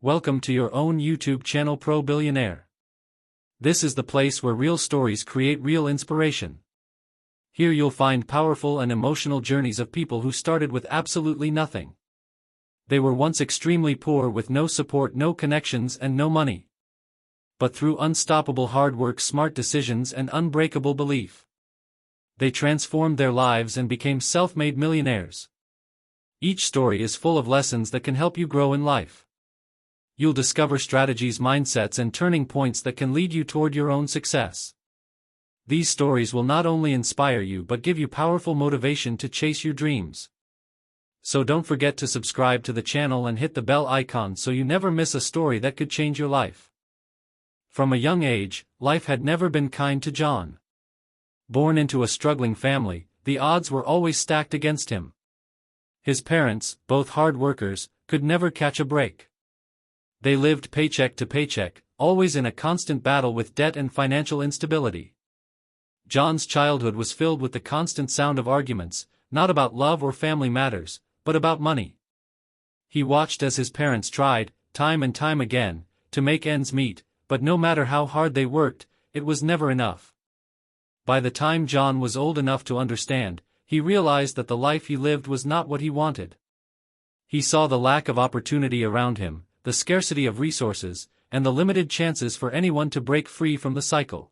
Welcome to your own YouTube channel Pro Billionaire. This is the place where real stories create real inspiration. Here you'll find powerful and emotional journeys of people who started with absolutely nothing. They were once extremely poor with no support, no connections and no money. But through unstoppable hard work, smart decisions and unbreakable belief, they transformed their lives and became self-made millionaires. Each story is full of lessons that can help you grow in life. You'll discover strategies, mindsets and turning points that can lead you toward your own success. These stories will not only inspire you but give you powerful motivation to chase your dreams. So don't forget to subscribe to the channel and hit the bell icon so you never miss a story that could change your life. From a young age, life had never been kind to John. Born into a struggling family, the odds were always stacked against him. His parents, both hard workers, could never catch a break. They lived paycheck to paycheck, always in a constant battle with debt and financial instability. John's childhood was filled with the constant sound of arguments, not about love or family matters, but about money. He watched as his parents tried, time and time again, to make ends meet, but no matter how hard they worked, it was never enough. By the time John was old enough to understand, he realized that the life he lived was not what he wanted. He saw the lack of opportunity around him, the scarcity of resources, and the limited chances for anyone to break free from the cycle.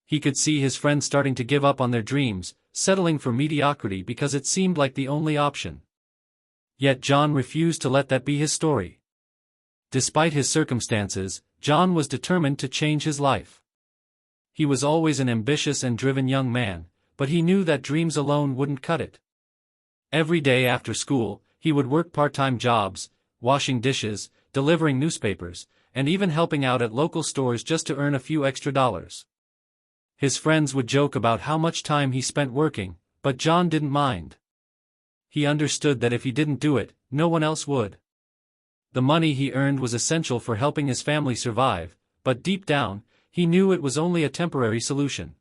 He could see his friends starting to give up on their dreams, settling for mediocrity because it seemed like the only option. Yet John refused to let that be his story. Despite his circumstances, John was determined to change his life. He was always an ambitious and driven young man, but he knew that dreams alone wouldn't cut it. Every day after school, he would work part-time jobs, washing dishes, delivering newspapers, and even helping out at local stores just to earn a few extra dollars. His friends would joke about how much time he spent working, but John didn't mind. He understood that if he didn't do it, no one else would. The money he earned was essential for helping his family survive, but deep down, he knew it was only a temporary solution.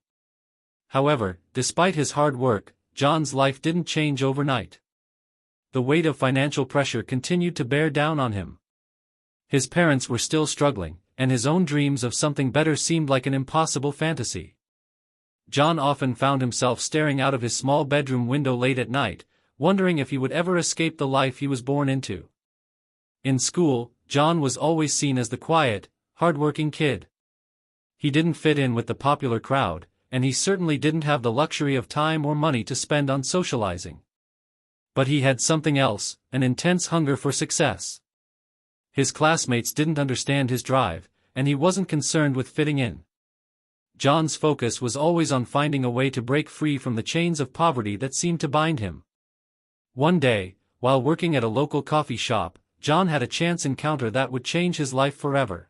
However, despite his hard work, John's life didn't change overnight. The weight of financial pressure continued to bear down on him. His parents were still struggling, and his own dreams of something better seemed like an impossible fantasy. John often found himself staring out of his small bedroom window late at night, wondering if he would ever escape the life he was born into. In school, John was always seen as the quiet, hard-working kid. He didn't fit in with the popular crowd, and he certainly didn't have the luxury of time or money to spend on socializing. But he had something else, an intense hunger for success. His classmates didn't understand his drive, and he wasn't concerned with fitting in. John's focus was always on finding a way to break free from the chains of poverty that seemed to bind him. One day, while working at a local coffee shop, John had a chance encounter that would change his life forever.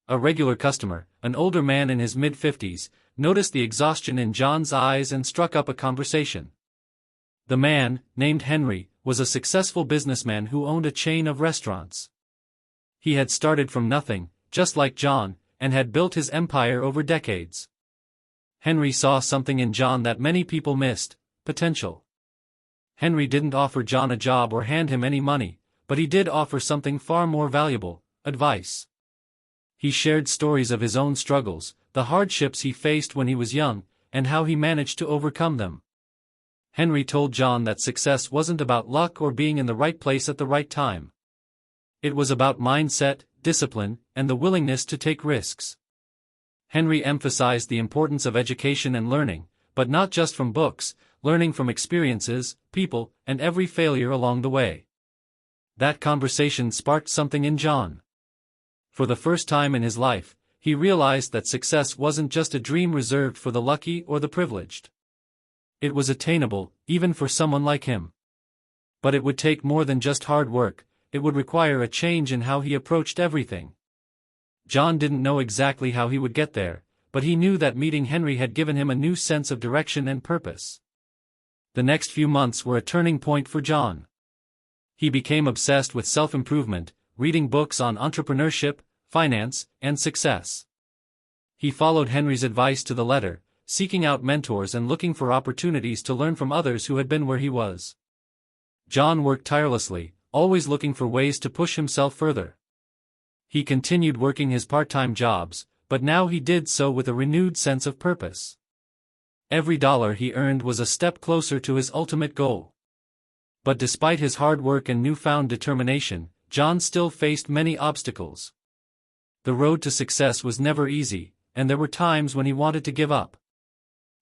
A regular customer, an older man in his mid-50s, noticed the exhaustion in John's eyes and struck up a conversation. The man, named Henry, was a successful businessman who owned a chain of restaurants. He had started from nothing, just like John, and had built his empire over decades. Henry saw something in John that many people missed: potential. Henry didn't offer John a job or hand him any money, but he did offer something far more valuable: advice. He shared stories of his own struggles, the hardships he faced when he was young, and how he managed to overcome them. Henry told John that success wasn't about luck or being in the right place at the right time. It was about mindset, discipline, and the willingness to take risks. Henry emphasized the importance of education and learning, but not just from books, learning from experiences, people, and every failure along the way. That conversation sparked something in John. For the first time in his life, he realized that success wasn't just a dream reserved for the lucky or the privileged. It was attainable, even for someone like him. But it would take more than just hard work. It would require a change in how he approached everything. John didn't know exactly how he would get there, but he knew that meeting Henry had given him a new sense of direction and purpose. The next few months were a turning point for John. He became obsessed with self-improvement, reading books on entrepreneurship, finance, and success. He followed Henry's advice to the letter, seeking out mentors and looking for opportunities to learn from others who had been where he was. John worked tirelessly, always looking for ways to push himself further. He continued working his part-time jobs, but now he did so with a renewed sense of purpose. Every dollar he earned was a step closer to his ultimate goal. But despite his hard work and newfound determination, John still faced many obstacles. The road to success was never easy, and there were times when he wanted to give up.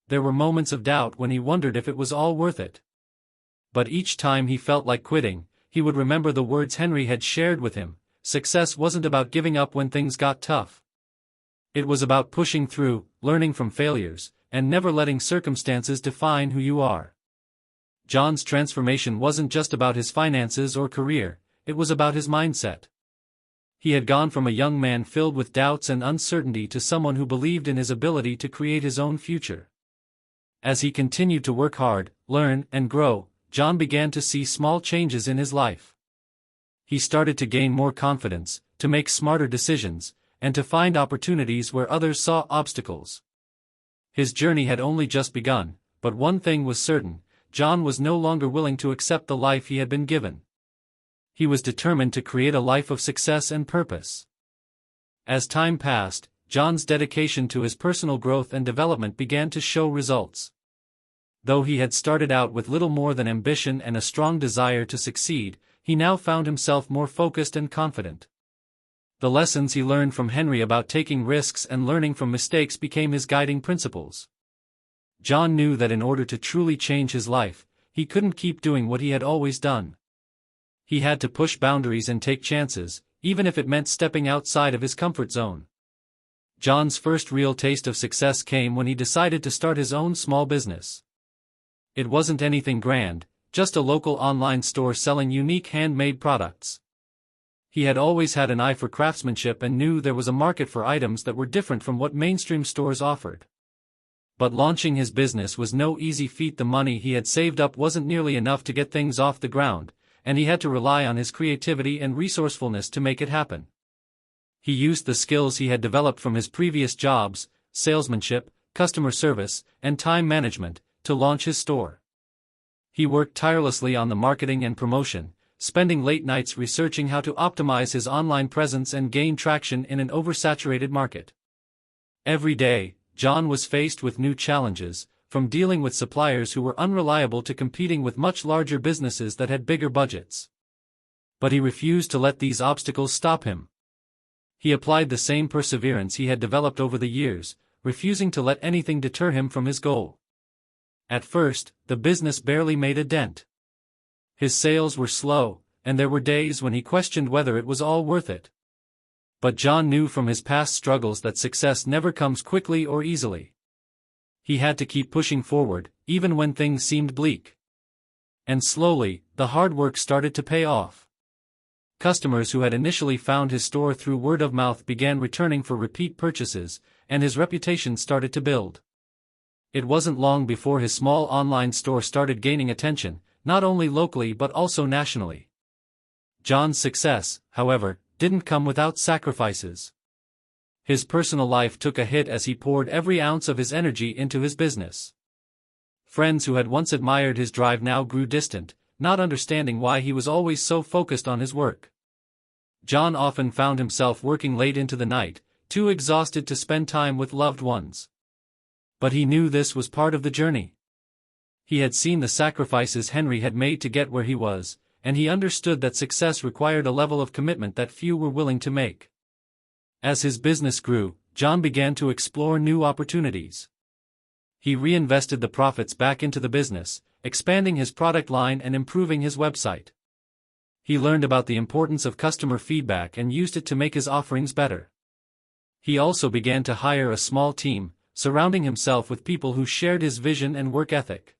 There were moments of doubt when he wondered if it was all worth it. But each time he felt like quitting, he would remember the words Henry had shared with him: success wasn't about giving up when things got tough. It was about pushing through, learning from failures, and never letting circumstances define who you are. John's transformation wasn't just about his finances or career, it was about his mindset. He had gone from a young man filled with doubts and uncertainty to someone who believed in his ability to create his own future. As he continued to work hard, learn, and grow, John began to see small changes in his life. He started to gain more confidence, to make smarter decisions, and to find opportunities where others saw obstacles. His journey had only just begun, but one thing was certain: John was no longer willing to accept the life he had been given. He was determined to create a life of success and purpose. As time passed, John's dedication to his personal growth and development began to show results. Though he had started out with little more than ambition and a strong desire to succeed, he now found himself more focused and confident. The lessons he learned from Henry about taking risks and learning from mistakes became his guiding principles. John knew that in order to truly change his life, he couldn't keep doing what he had always done. He had to push boundaries and take chances, even if it meant stepping outside of his comfort zone. John's first real taste of success came when he decided to start his own small business. It wasn't anything grand, just a local online store selling unique handmade products. He had always had an eye for craftsmanship and knew there was a market for items that were different from what mainstream stores offered. But launching his business was no easy feat. The money he had saved up wasn't nearly enough to get things off the ground, and he had to rely on his creativity and resourcefulness to make it happen. He used the skills he had developed from his previous jobs, salesmanship, customer service, and time management, to launch his store. He worked tirelessly on the marketing and promotion, spending late nights researching how to optimize his online presence and gain traction in an oversaturated market. Every day, John was faced with new challenges, from dealing with suppliers who were unreliable to competing with much larger businesses that had bigger budgets. But he refused to let these obstacles stop him. He applied the same perseverance he had developed over the years, refusing to let anything deter him from his goal. At first, the business barely made a dent. His sales were slow, and there were days when he questioned whether it was all worth it. But John knew from his past struggles that success never comes quickly or easily. He had to keep pushing forward, even when things seemed bleak. And slowly, the hard work started to pay off. Customers who had initially found his store through word of mouth began returning for repeat purchases, and his reputation started to build. It wasn't long before his small online store started gaining attention, not only locally but also nationally. John's success, however, didn't come without sacrifices. His personal life took a hit as he poured every ounce of his energy into his business. Friends who had once admired his drive now grew distant, not understanding why he was always so focused on his work. John often found himself working late into the night, too exhausted to spend time with loved ones. But he knew this was part of the journey. He had seen the sacrifices Henry had made to get where he was, and he understood that success required a level of commitment that few were willing to make. As his business grew, John began to explore new opportunities. He reinvested the profits back into the business, expanding his product line and improving his website. He learned about the importance of customer feedback and used it to make his offerings better. He also began to hire a small team, surrounding himself with people who shared his vision and work ethic.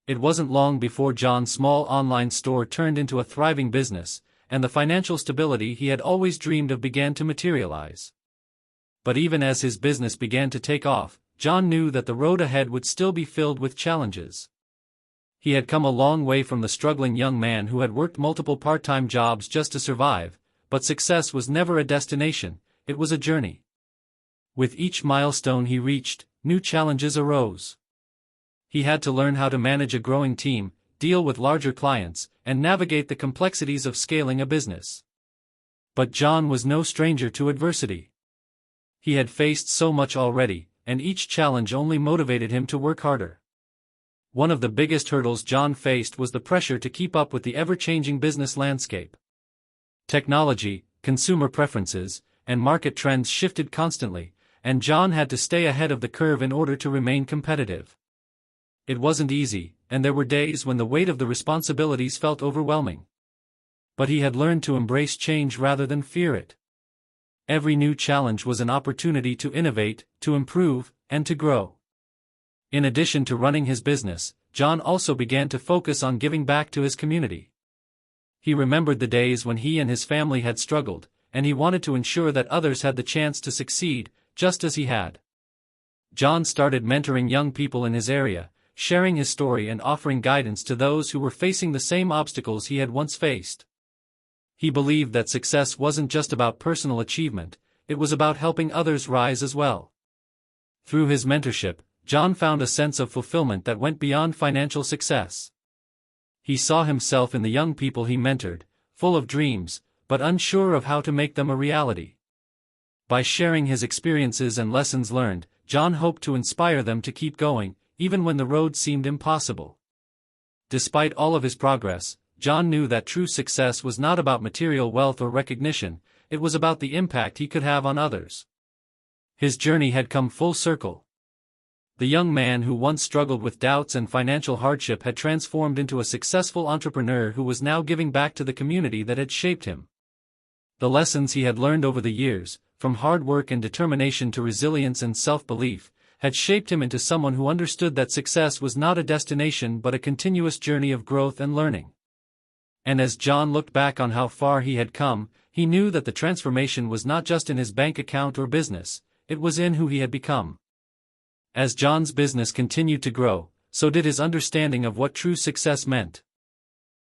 It wasn't long before John's small online store turned into a thriving business, and the financial stability he had always dreamed of began to materialize. But even as his business began to take off, John knew that the road ahead would still be filled with challenges. He had come a long way from the struggling young man who had worked multiple part-time jobs just to survive, but success was never a destination, it was a journey. With each milestone he reached, new challenges arose. He had to learn how to manage a growing team, deal with larger clients, and navigate the complexities of scaling a business. But John was no stranger to adversity. He had faced so much already, and each challenge only motivated him to work harder. One of the biggest hurdles John faced was the pressure to keep up with the ever-changing business landscape. Technology, consumer preferences, and market trends shifted constantly, and John had to stay ahead of the curve in order to remain competitive. It wasn't easy, and there were days when the weight of the responsibilities felt overwhelming. But he had learned to embrace change rather than fear it. Every new challenge was an opportunity to innovate, to improve, and to grow. In addition to running his business, John also began to focus on giving back to his community. He remembered the days when he and his family had struggled, and he wanted to ensure that others had the chance to succeed, just as he had. John started mentoring young people in his area, sharing his story and offering guidance to those who were facing the same obstacles he had once faced. He believed that success wasn't just about personal achievement, it was about helping others rise as well. Through his mentorship, John found a sense of fulfillment that went beyond financial success. He saw himself in the young people he mentored, full of dreams, but unsure of how to make them a reality. By sharing his experiences and lessons learned, John hoped to inspire them to keep going, even when the road seemed impossible. Despite all of his progress, John knew that true success was not about material wealth or recognition, it was about the impact he could have on others. His journey had come full circle. The young man who once struggled with doubts and financial hardship had transformed into a successful entrepreneur who was now giving back to the community that had shaped him. The lessons he had learned over the years, from hard work and determination to resilience and self-belief, had shaped him into someone who understood that success was not a destination but a continuous journey of growth and learning. And as John looked back on how far he had come, he knew that the transformation was not just in his bank account or business, it was in who he had become. As John's business continued to grow, so did his understanding of what true success meant.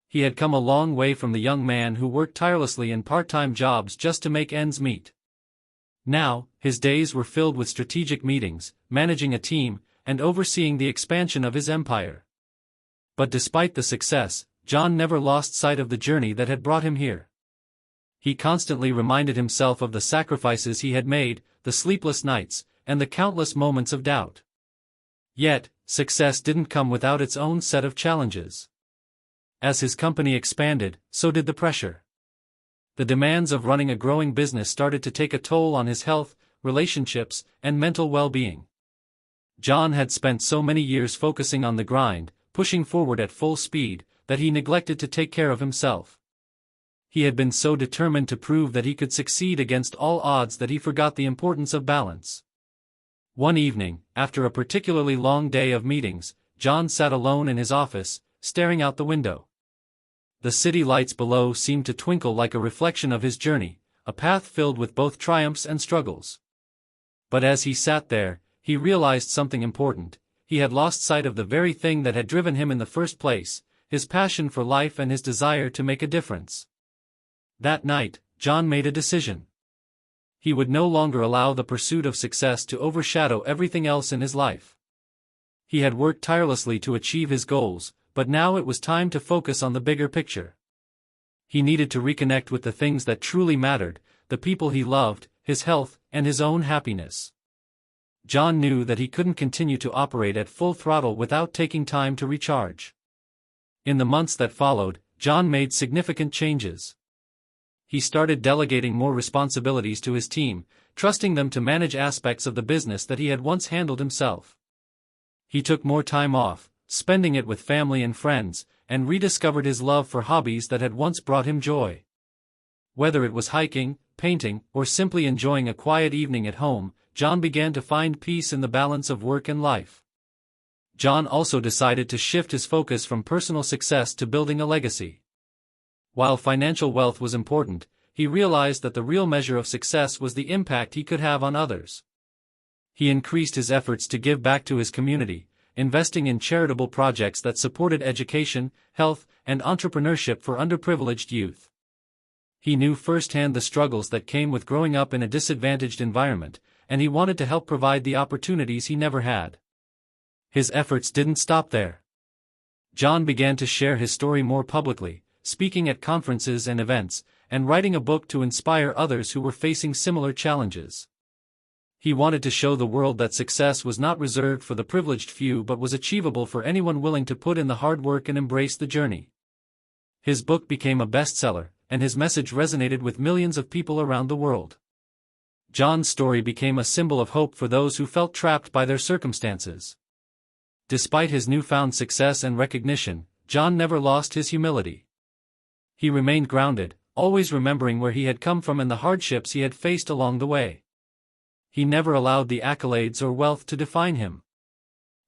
He had come a long way from the young man who worked tirelessly in part-time jobs just to make ends meet. Now, his days were filled with strategic meetings, managing a team, and overseeing the expansion of his empire. But despite the success, John never lost sight of the journey that had brought him here. He constantly reminded himself of the sacrifices he had made, the sleepless nights, and the countless moments of doubt. Yet, success didn't come without its own set of challenges. As his company expanded, so did the pressure. The demands of running a growing business started to take a toll on his health, relationships, and mental well-being. John had spent so many years focusing on the grind, pushing forward at full speed, that he neglected to take care of himself. He had been so determined to prove that he could succeed against all odds that he forgot the importance of balance. One evening, after a particularly long day of meetings, John sat alone in his office, staring out the window. The city lights below seemed to twinkle like a reflection of his journey, a path filled with both triumphs and struggles. But as he sat there, he realized something important. He had lost sight of the very thing that had driven him in the first place, his passion for life and his desire to make a difference. That night, John made a decision. He would no longer allow the pursuit of success to overshadow everything else in his life. He had worked tirelessly to achieve his goals, but now it was time to focus on the bigger picture. He needed to reconnect with the things that truly mattered, the people he loved, his health, and his own happiness. John knew that he couldn't continue to operate at full throttle without taking time to recharge. In the months that followed, John made significant changes. He started delegating more responsibilities to his team, trusting them to manage aspects of the business that he had once handled himself. He took more time off, spending it with family and friends, and rediscovered his love for hobbies that had once brought him joy. Whether it was hiking, painting, or simply enjoying a quiet evening at home, John began to find peace in the balance of work and life. John also decided to shift his focus from personal success to building a legacy. While financial wealth was important, he realized that the real measure of success was the impact he could have on others. He increased his efforts to give back to his community, investing in charitable projects that supported education, health, and entrepreneurship for underprivileged youth. He knew firsthand the struggles that came with growing up in a disadvantaged environment, and he wanted to help provide the opportunities he never had. His efforts didn't stop there. John began to share his story more publicly, speaking at conferences and events, and writing a book to inspire others who were facing similar challenges. He wanted to show the world that success was not reserved for the privileged few but was achievable for anyone willing to put in the hard work and embrace the journey. His book became a bestseller, and his message resonated with millions of people around the world. John's story became a symbol of hope for those who felt trapped by their circumstances. Despite his newfound success and recognition, John never lost his humility. He remained grounded, always remembering where he had come from and the hardships he had faced along the way. He never allowed the accolades or wealth to define him.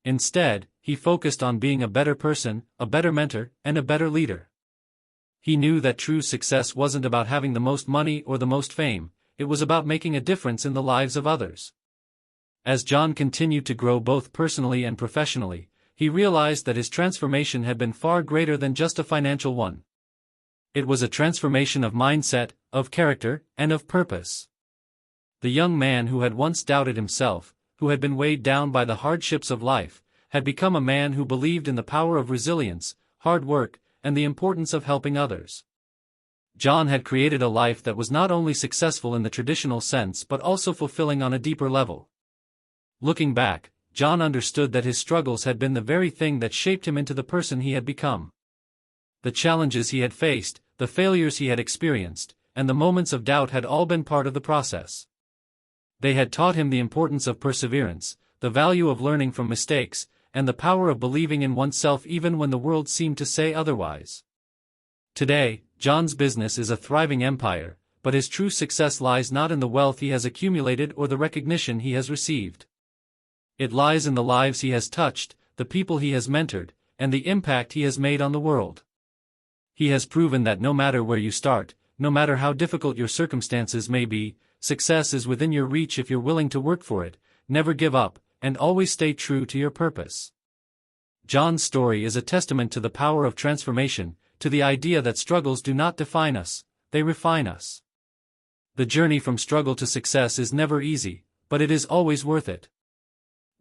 Instead, he focused on being a better person, a better mentor, and a better leader. He knew that true success wasn't about having the most money or the most fame, it was about making a difference in the lives of others. As John continued to grow both personally and professionally, he realized that his transformation had been far greater than just a financial one. It was a transformation of mindset, of character, and of purpose. The young man who had once doubted himself, who had been weighed down by the hardships of life, had become a man who believed in the power of resilience, hard work, and the importance of helping others. John had created a life that was not only successful in the traditional sense but also fulfilling on a deeper level. Looking back, John understood that his struggles had been the very thing that shaped him into the person he had become. The challenges he had faced, the failures he had experienced, and the moments of doubt had all been part of the process. They had taught him the importance of perseverance, the value of learning from mistakes, and the power of believing in oneself even when the world seemed to say otherwise. Today, John's business is a thriving empire, but his true success lies not in the wealth he has accumulated or the recognition he has received. It lies in the lives he has touched, the people he has mentored, and the impact he has made on the world. He has proven that no matter where you start, no matter how difficult your circumstances may be, success is within your reach if you're willing to work for it, never give up, and always stay true to your purpose. John's story is a testament to the power of transformation, to the idea that struggles do not define us, they refine us. The journey from struggle to success is never easy, but it is always worth it.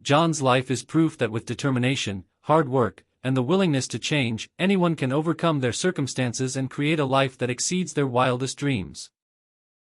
John's life is proof that with determination, hard work, and the willingness to change, anyone can overcome their circumstances and create a life that exceeds their wildest dreams.